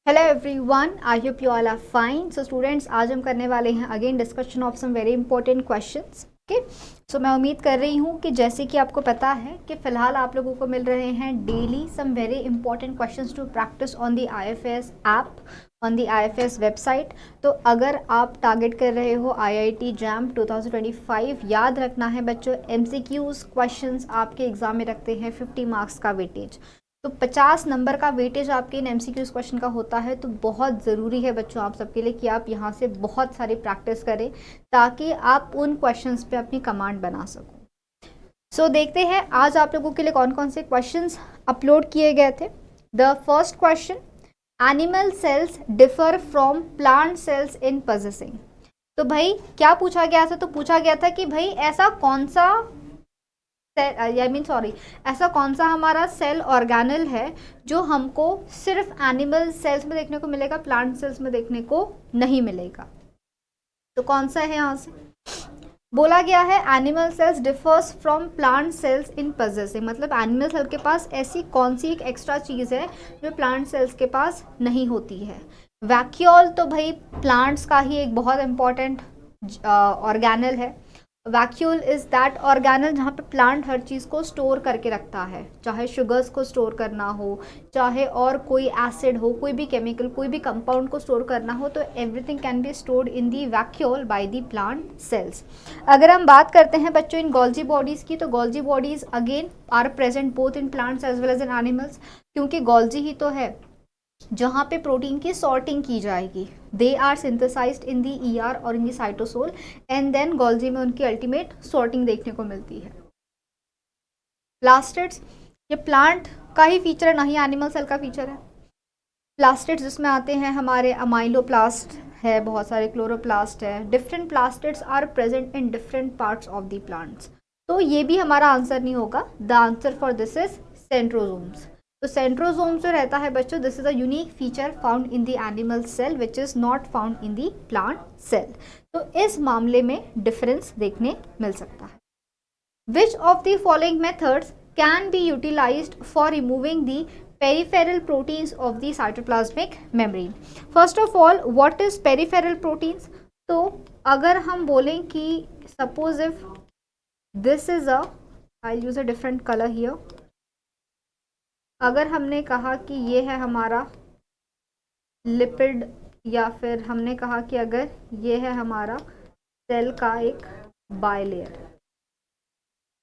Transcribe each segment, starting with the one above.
Hello everyone, I hope you all are fine. So students, आज हम करने वाले हैं again discussion of some very important questions. Okay, so मैं उम्मीद कर रही हूँ कि जैसे कि आपको पता है कि फ़िलहाल आप लोगों को मिल रहे हैं daily some very important questions to practise on the IFS app, on the IFS website. तो अगर आप टारगेट कर रहे हो IIT JAM 2025, याद रखना है बच्चों, MCQs क्वेश्चंस आपके एग्जाम में रखते हैं 50 मार्क्स का वेटेज। तो 50 नंबर का वेटेज आपके इन MCQs क्वेश्चन का होता है। तो बहुत ज़रूरी है बच्चों आप सबके लिए कि आप यहाँ से बहुत सारी प्रैक्टिस करें ताकि आप उन क्वेश्चंस पे अपनी कमांड बना सको। सो देखते हैं आज आप लोगों के लिए कौन कौन से क्वेश्चंस अपलोड किए गए थे। The first question, animal cells differ from plant cells in possessing. तो भाई क्या पूछा गया था? तो पूछा गया था कि भाई ऐसा कौन सा ऐसा कौन सा हमारा सेल ऑर्गेनल है जो हमको सिर्फ एनिमल सेल्स में देखने को मिलेगा, प्लांट सेल्स में देखने को नहीं मिलेगा। तो कौन सा है? यहाँ से बोला गया है animal cells differs from plant cells in possessing, मतलब एनिमल सेल के पास ऐसी कौन सी एक एक्स्ट्रा चीज़ है जो प्लांट सेल्स के पास नहीं होती है। वैक्यूल तो भाई प्लांट्स का ही एक बहुत इंपॉर्टेंट ऑर्गेनल है। वैक्यूल इज दैट ऑर्गेनल जहाँ पे प्लांट हर चीज़ को स्टोर करके रखता है, चाहे शुगर्स को स्टोर करना हो, चाहे और कोई एसिड हो, कोई भी केमिकल, कोई भी कंपाउंड को स्टोर करना हो, तो everything can be stored in the vacuole by the plant sales. अगर हम बात करते हैं बच्चों इन गोल्जी बॉडीज़ की, तो Golgi bodies again are present both in plants as well as in animals, क्योंकि गोल्जी ही तो है जहाँ पे प्रोटीन की सॉर्टिंग की जाएगी। They are synthesized in the ER और in the cytosol and then Golgi में उनकी अल्टीमेट सॉर्टिंग देखने को मिलती है। प्लास्टिड्स, ये प्लांट का ही फीचर है, ना ही एनिमल सेल का फीचर है। प्लास्टिड्स जिसमें आते हैं हमारे अमाइलोप्लास्ट है, बहुत सारे क्लोरोप्लास्ट है, different plastids are present in different parts of the plants. तो ये भी हमारा आंसर नहीं होगा। The answer for this is centrosomes. तो सेंट्रोजोम जो रहता है बच्चों, this is a unique feature found in the animal cell which is not found in the plant cell. तो इस मामले में डिफरेंस देखने मिल सकता है। Which of the following methods can be utilized for removing the peripheral proteins of the cytoplasmic membrane? First of all, what is peripheral proteins? तो अगर हम बोलें कि suppose if this is a, I'll use a different color here, अगर हमने कहा कि ये है हमारा लिपिड, या फिर हमने कहा कि अगर ये है हमारा सेल का एक बायलेयर,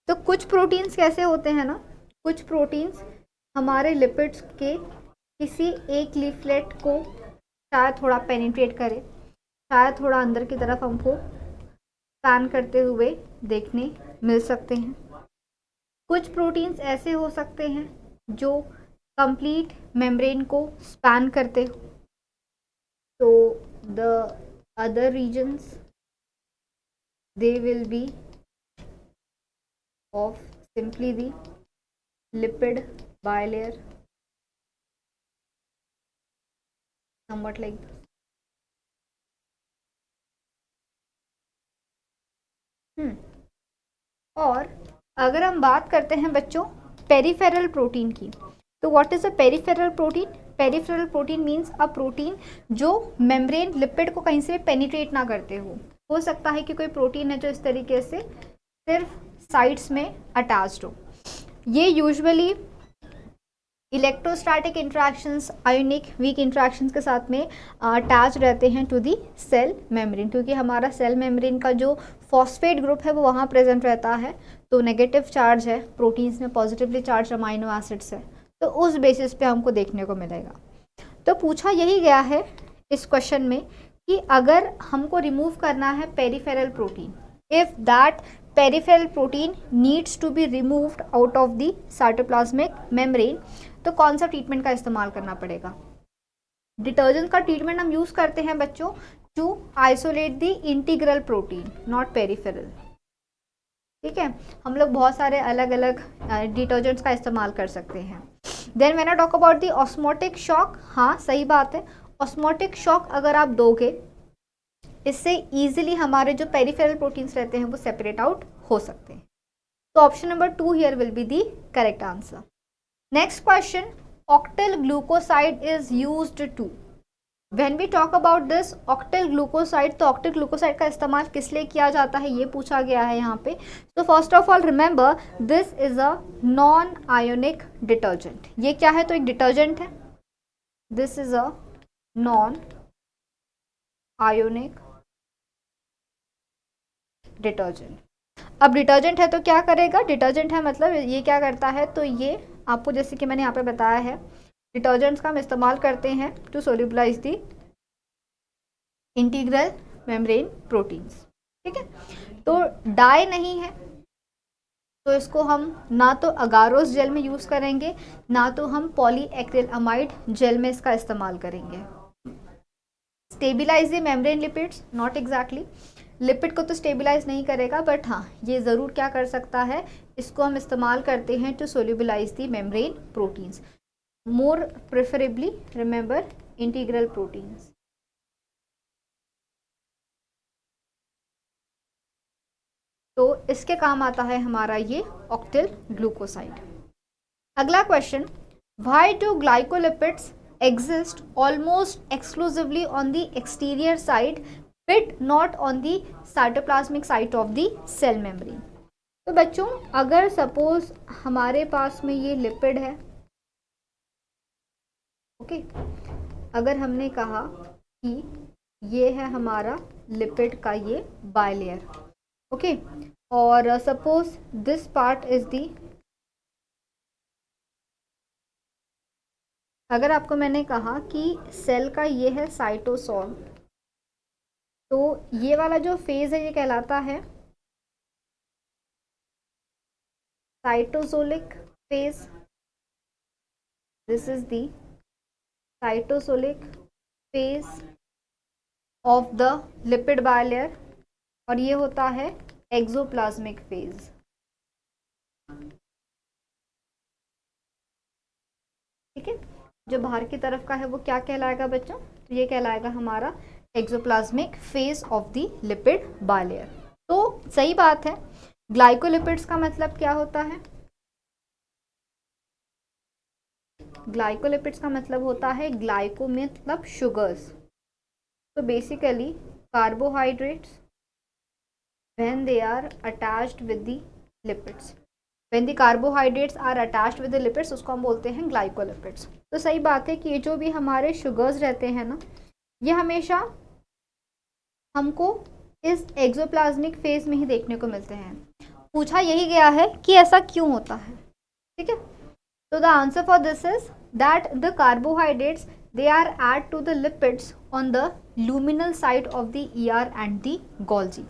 तो कुछ प्रोटीन्स कैसे होते हैं ना, कुछ प्रोटीन्स हमारे लिपिड्स के किसी एक लीफलेट को शायद थोड़ा पेनिट्रेट करे, शायद थोड़ा अंदर की तरफ हमको स्पैन करते हुए देखने मिल सकते हैं। कुछ प्रोटीन्स ऐसे हो सकते हैं जो कंप्लीट मेम्ब्रेन को स्पैन करते हो। तो the other reasons they will be of simply the lipid bilayer, somewhat like this. और अगर हम बात करते हैं बच्चों पेरिफेरल प्रोटीन की, तो what is a peripheral protein? Peripheral protein means a protein जो मेम्ब्रेन लिपिड को कहीं से भी पेनिट्रेट ना करते हो सकता है कि कोई प्रोटीन है जो इस तरीके से सिर्फ साइड्स में अटैच्ड हो। ये usually electrostatic interactions, ionic weak interactions के साथ में अटैच रहते हैं टू दी सेल मेम्ब्रेन, क्योंकि हमारा सेल मेम्ब्रेन का जो फॉस्फेट ग्रुप है वो वहाँ प्रेजेंट रहता है। तो नेगेटिव चार्ज है प्रोटीन्स में, पॉजिटिवली चार्ज अमाइनो एसिड्स है, तो उस बेसिस पे हमको देखने को मिलेगा। तो पूछा यही गया है इस क्वेश्चन में कि अगर हमको रिमूव करना है peripheral protein, if that peripheral protein needs to be removed out of the cytoplasmic membrane, तो कौन सा ट्रीटमेंट का इस्तेमाल करना पड़ेगा? डिटर्जेंट का ट्रीटमेंट हम यूज करते हैं बच्चों to isolate the integral protein, not peripheral. ठीक है, हम लोग बहुत सारे अलग अलग डिटर्जेंट्स का इस्तेमाल कर सकते हैं। Then when I talk about the osmotic shock, हाँ सही बात है, ऑस्मोटिक शॉक अगर आप दोगे इससे ईजिली हमारे जो पेरिफेरल प्रोटीन्स रहते हैं वो सेपरेट आउट हो सकते हैं। तो option number 2 here will be the correct answer. Next question, octyl glucoside is used to, when we talk about this octyl glucoside, तो ऑक्टेल ग्लूकोसाइड का इस्तेमाल किस लिए किया जाता है ये पूछा गया है यहाँ पे। तो first of all remember this is a non ionic detergent. ये क्या है, तो एक डिटर्जेंट है, this is a non ionic detergent. अब डिटर्जेंट है तो क्या करेगा, डिटर्जेंट है मतलब ये क्या करता है, तो ये आपको जैसे कि मैंने यहाँ पे बताया है, डिटर्जेंट्स का हम इस्तेमाल करते हैं to solubilize the integral membrane proteins. ठीक है, तो डाई नहीं है तो इसको हम ना तो अगारोस जेल में यूज़ करेंगे, ना तो हम पॉलीएक्रिलअमाइड जेल में इसका इस्तेमाल करेंगे। Stabilise the membrane lipids, not exactly, lipid को तो स्टेबिलाइज नहीं करेगा, बट हाँ ये ज़रूर क्या कर सकता है, इसको हम इस्तेमाल करते हैं to solubilize the membrane proteins, more preferably remember integral proteins. तो इसके काम आता है हमारा ये ऑक्टेल ग्लूकोसाइड। अगला question, why do glycolipids exist almost exclusively on the exterior side but not on the cytoplasmic site of the cell membrane। तो बच्चों अगर सपोज हमारे पास में ये लिपिड है, ओके, अगर हमने कहा कि ये है हमारा लिपिड का ये बायलेयर, ओके, और suppose this part is the, अगर आपको मैंने कहा कि सेल का ये है साइटोसोल, तो ये वाला जो फेज है ये कहलाता है cytosolic phase, this is the cytosolic phase of the lipid bilayer, और ये होता है एक्सोप्लाज्मिक फेज। ठीक है, जो बाहर की तरफ का है वो क्या कहलाएगा बच्चों, तो ये कहलाएगा हमारा exoplasmic phase of the lipid bilayer. तो सही बात है, ग्लाइकोलिपिड्स का मतलब क्या होता है, ग्लाइकोलिपिड्स का मतलब होता है, ग्लाइको मतलब शुगर्स, तो basically carbohydrates when they are attached with the lipids, when the carbohydrates are attached with the lipids उसको हम बोलते हैं ग्लाइकोलिपिड्स। तो सही बात है कि ये जो भी हमारे शुगर्स रहते हैं ना, ये हमेशा हमको इस एक्सोप्लाज्मिक फेज में ही देखने को मिलते हैं। पूछा यही गया है कि ऐसा क्यों होता है। ठीक है, तो the answer for this is that the carbohydrates they are add to the lipids on the luminal side of the ER and the Golgi.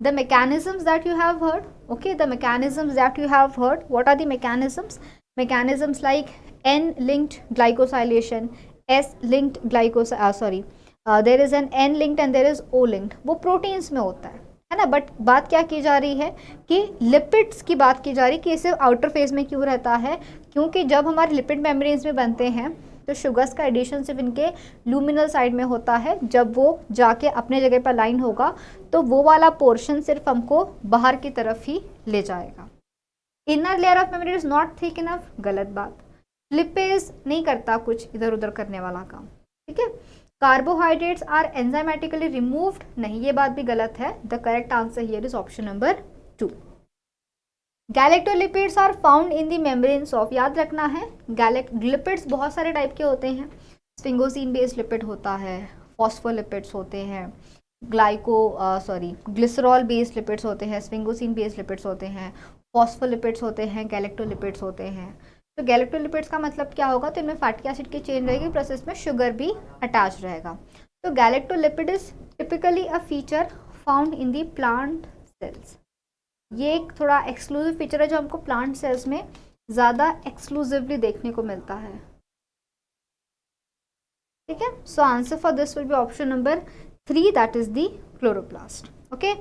The mechanisms that you have heard, okay, the mechanisms that you have heard, what are the mechanisms? Mechanisms like N-linked glycosylation, S-linked there is an N-linked and there is O-linked, वो proteins में होता है ना, but बात क्या की जा रही है कि लिपिड्स की बात की जा रही है कि सिर्फ आउटर फेज में क्यों रहता है, क्योंकि जब हमारे लिपिड मेम्ब्रेन्स में बनते हैं तो शुगर्स का एडिशन सिर्फ इनके लूमिनल साइड में होता है, जब वो जाके अपने जगह पर लाइन होगा तो वो वाला पोर्शन सिर्फ हमको बाहर की तरफ ही ले जाएगा। Inner layer of memory is not thick enough, गलत बात, लिपेज नहीं करता कुछ इधर उधर करने वाला काम। ठीक है, कार्बोहाइड्रेट्स आर एंजाइमेटिकली रिमूव्ड, नहीं ये बात भी गलत है। The correct answer here is option number 2। Galactolipids are found in the membranes of, याद रखना है लिपिड्स बहुत सारे टाइप के होते हैं, स्फिंगोसिन बेस्ड लिपिड होता है, फॉस्फोलिपिड्स होते हैं, ग्लिसरॉल बेस्ड लिपिड्स होते हैं, स्फिंगोसिन बेस्ड लिपिड्स होते हैं, फॉस्फोलिपिड्स होते हैं, गैलेक्टोलिपिड्स होते हैं। तो गैलेक्टोलिपिड्स का मतलब क्या होगा, तो इनमें फैटी एसिड की चेन रहेगी, प्लस इसमें शुगर भी अटैच रहेगा। तो galactolipid is typically a feature found in the plant cells, ये एक थोड़ा एक्सक्लूसिव फीचर है जो हमको प्लांट सेल्स में ज़्यादा एक्सक्लूसिवली देखने को मिलता है। ठीक है, so answer for this will be option number 3, that is the chloroplast. Okay,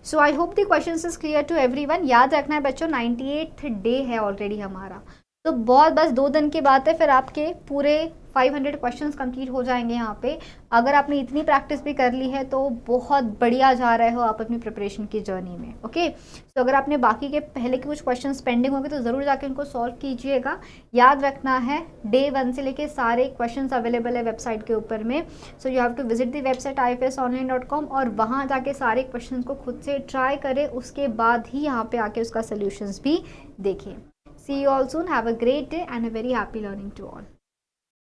so I hope the questions is clear to everyone. याद रखना है बच्चों 98th डे है ऑलरेडी हमारा, तो बहुत बस 2 दिन की बात है, फिर आपके पूरे 500 क्वेश्चंस कंप्लीट हो जाएंगे यहाँ पे। अगर आपने इतनी प्रैक्टिस भी कर ली है तो बहुत बढ़िया जा रहे हो आप अपनी प्रिपरेशन की जर्नी में। ओके, तो अगर आपने बाकी के पहले के कुछ क्वेश्चंस पेंडिंग होंगे तो ज़रूर जाके उनको सॉल्व कीजिएगा। याद रखना है डे 1 से लेके सारे क्वेश्चंस अवेलेबल है वेबसाइट के ऊपर में। So you have to visit the website ifsonline.com और वहाँ जाके सारे क्वेश्चंस को खुद से ट्राई करें, उसके बाद ही यहाँ पे आके उसका सोल्यूशंस भी देखें। See you all soon. Have a great day and a very happy learning to all.